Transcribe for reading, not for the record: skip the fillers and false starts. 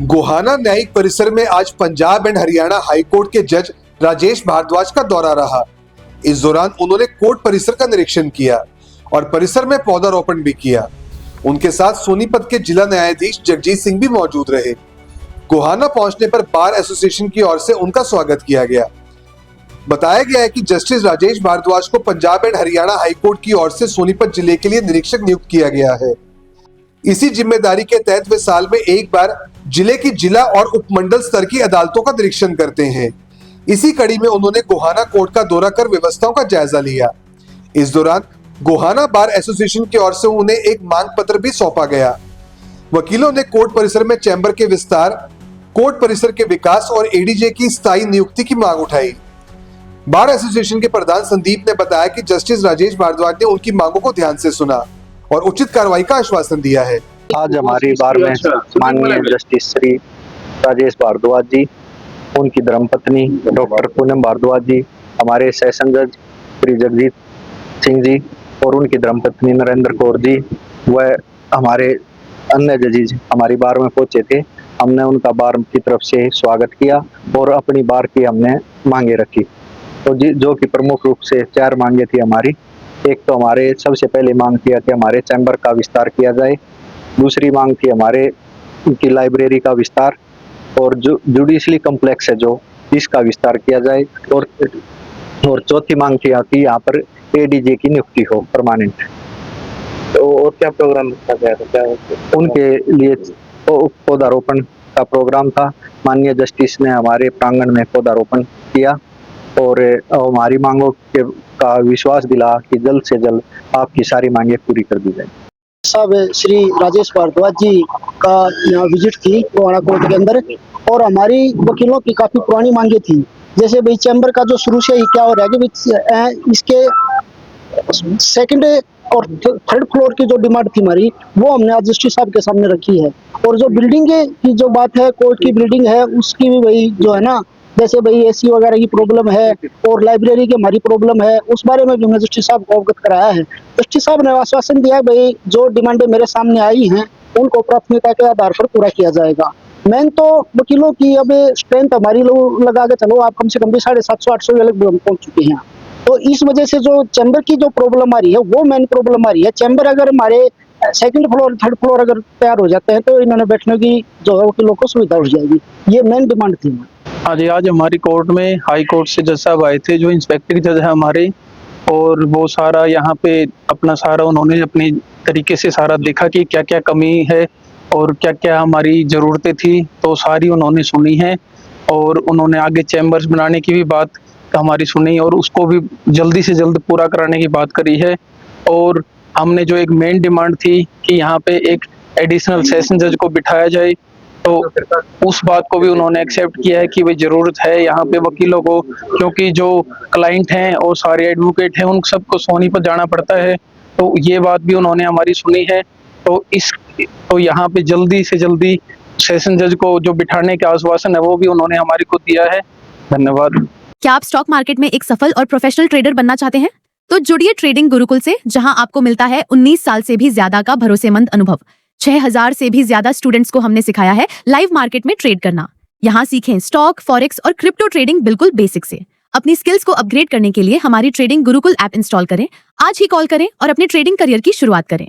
गोहाना न्यायिक परिसर में आज पंजाब एंड हरियाणा हाईकोर्ट के जज राजेश भारद्वाज का दौरा रहा। इस दौरान उन्होंने कोर्ट परिसर का निरीक्षण किया और परिसर में पौधारोपण भी किया। उनके साथ सोनीपत के जिला न्यायाधीश जगजीत सिंह भी मौजूद रहे। गोहाना पहुंचने पर बार एसोसिएशन की ओर से उनका स्वागत किया गया। बताया गया है कि जस्टिस राजेश भारद्वाज को पंजाब एंड हरियाणा हाईकोर्ट की ओर से सोनीपत जिले के लिए निरीक्षक नियुक्त किया गया है। इसी जिम्मेदारी के तहत वे साल में एक बार जिले की जिला और उपमंडल स्तर की अदालतों का निरीक्षण करते हैं। इसी कड़ी में उन्होंने गोहाना कोर्ट का दौरा कर व्यवस्थाओं का जायजा लिया। इस दौरान गोहाना बार एसोसिएशन की ओर से उन्हें एक मांग पत्र भी सौंपा गया। वकीलों ने कोर्ट परिसर में चैम्बर के विस्तार, कोर्ट परिसर के विकास और एडीजे की स्थायी नियुक्ति की मांग उठाई। बार एसोसिएशन के प्रधान संदीप ने बताया कि जस्टिस राजेश भारद्वाज ने उनकी मांगों को ध्यान से सुना और उचित कार्रवाई का आश्वासन दिया है। आज हमारी बार में माननीय जस्टिस श्री राजेश भारद्वाज जी, उनकी धर्मपत्नी डॉक्टर पूनम भारद्वाज जी, हमारे सेशन जज श्री जगजीत सिंह जी और उनकी धर्मपत्नी नरेंद्र कौर जी व हमारे अन्य जजेज हमारी बार में पहुंचे थे। हमने उनका बार की तरफ से स्वागत किया और अपनी बार की हमने मांगे रखी। तो जो कि प्रमुख रूप से 4 मांगे थी हमारी। एक तो हमारे सबसे पहले मांग किया कि हमारे चैम्बर का विस्तार किया जाए। दूसरी मांग थी हमारे की लाइब्रेरी का विस्तार और जो जुडिशली कॉम्प्लेक्स है जो इसका विस्तार किया जाए। और चौथी मांग थी कि यहाँ पर एडीजे की नियुक्ति हो परमानेंट। तो और क्या प्रोग्राम रखा गया था? क्या उनके लिए पौधारोपण का प्रोग्राम था। माननीय जस्टिस ने हमारे प्रांगण में पौधारोपण किया और हमारी मांगों का विश्वास दिला कि जल्द से जल्द आपकी सारी मांगे पूरी कर दी जाए। साहब श्री राजेश भारद्वाज जी का यहाँ विजिट थी गोहाना कोर्ट के अंदर और हमारी वकीलों की काफी पुरानी मांगे थी। जैसे भाई चैम्बर का जो शुरू से ही क्या हो रहा है कि इसके सेकंड और थर्ड फ्लोर की जो डिमांड थी हमारी वो हमने आज जस्टिस साहब के सामने रखी है। और जो बिल्डिंग की जो बात है, कोर्ट की बिल्डिंग है उसकी भी वही जो है ना, जैसे भाई एसी वगैरह की प्रॉब्लम है और लाइब्रेरी की हमारी प्रॉब्लम है, उस बारे में भी हमने जस्टिस साहब को अवगत कराया है। जस्टिस साहब ने आश्वासन दिया है भाई जो डिमांडें मेरे सामने आई हैं उनको प्राथमिकता के आधार पर पूरा किया जाएगा। मेन तो वकीलों की अब स्ट्रेंथ हमारी लगा के चलो आप कम से कम भी 750-800 अलग पहुंच चुके हैं। तो इस वजह से जो चैम्बर की जो प्रॉब्लम आ रही है वो मेन प्रॉब्लम आ रही है। चैम्बर अगर हमारे सेकंड फ्लोर थर्ड फ्लोर अगर तैयार हो जाते हैं तो इन्होंने बैठने की जो है वकीलों को सुविधा हो जाएगी। ये मेन डिमांड थी। आज हमारी कोर्ट में हाई कोर्ट से जज साहब आए थे, जो इंस्पेक्टर जज है हमारे, और वो सारा यहाँ पे अपना सारा उन्होंने अपनी तरीके से सारा देखा कि क्या क्या कमी है और क्या क्या हमारी ज़रूरतें थी, तो सारी उन्होंने सुनी है और उन्होंने आगे चैम्बर्स बनाने की भी बात हमारी सुनी और उसको भी जल्दी से जल्द पूरा कराने की बात करी है। और हमने जो एक मेन डिमांड थी कि यहाँ पे एक एडिशनल सेशन जज को बिठाया जाए, तो उस बात को भी उन्होंने एक्सेप्ट किया है कि भाई ज़रूरत है यहाँ पे वकीलों को, क्योंकि जो क्लाइंट हैं और सारे एडवोकेट हैं उन सबको सोनीपत जाना पड़ता है। तो ये बात भी उन्होंने हमारी सुनी है। तो यहाँ पे जल्दी से जल्दी सेशन जज को जो बिठाने का आश्वासन है वो भी उन्होंने हमारे को दिया है। धन्यवाद। क्या आप स्टॉक मार्केट में एक सफल और प्रोफेशनल ट्रेडर बनना चाहते हैं? तो जुड़िए ट्रेडिंग गुरुकुल से, जहां आपको मिलता है 19 साल से भी ज्यादा का भरोसेमंद अनुभव। 6000 से भी ज्यादा स्टूडेंट्स को हमने सिखाया है लाइव मार्केट में ट्रेड करना। यहाँ सीखें स्टॉक, फॉरेक्स और क्रिप्टो ट्रेडिंग बिल्कुल बेसिक से। अपनी स्किल्स को अपग्रेड करने के लिए हमारी ट्रेडिंग गुरुकुल ऐप इंस्टॉल करें। आज ही कॉल करें और अपने ट्रेडिंग करियर की शुरुआत करें।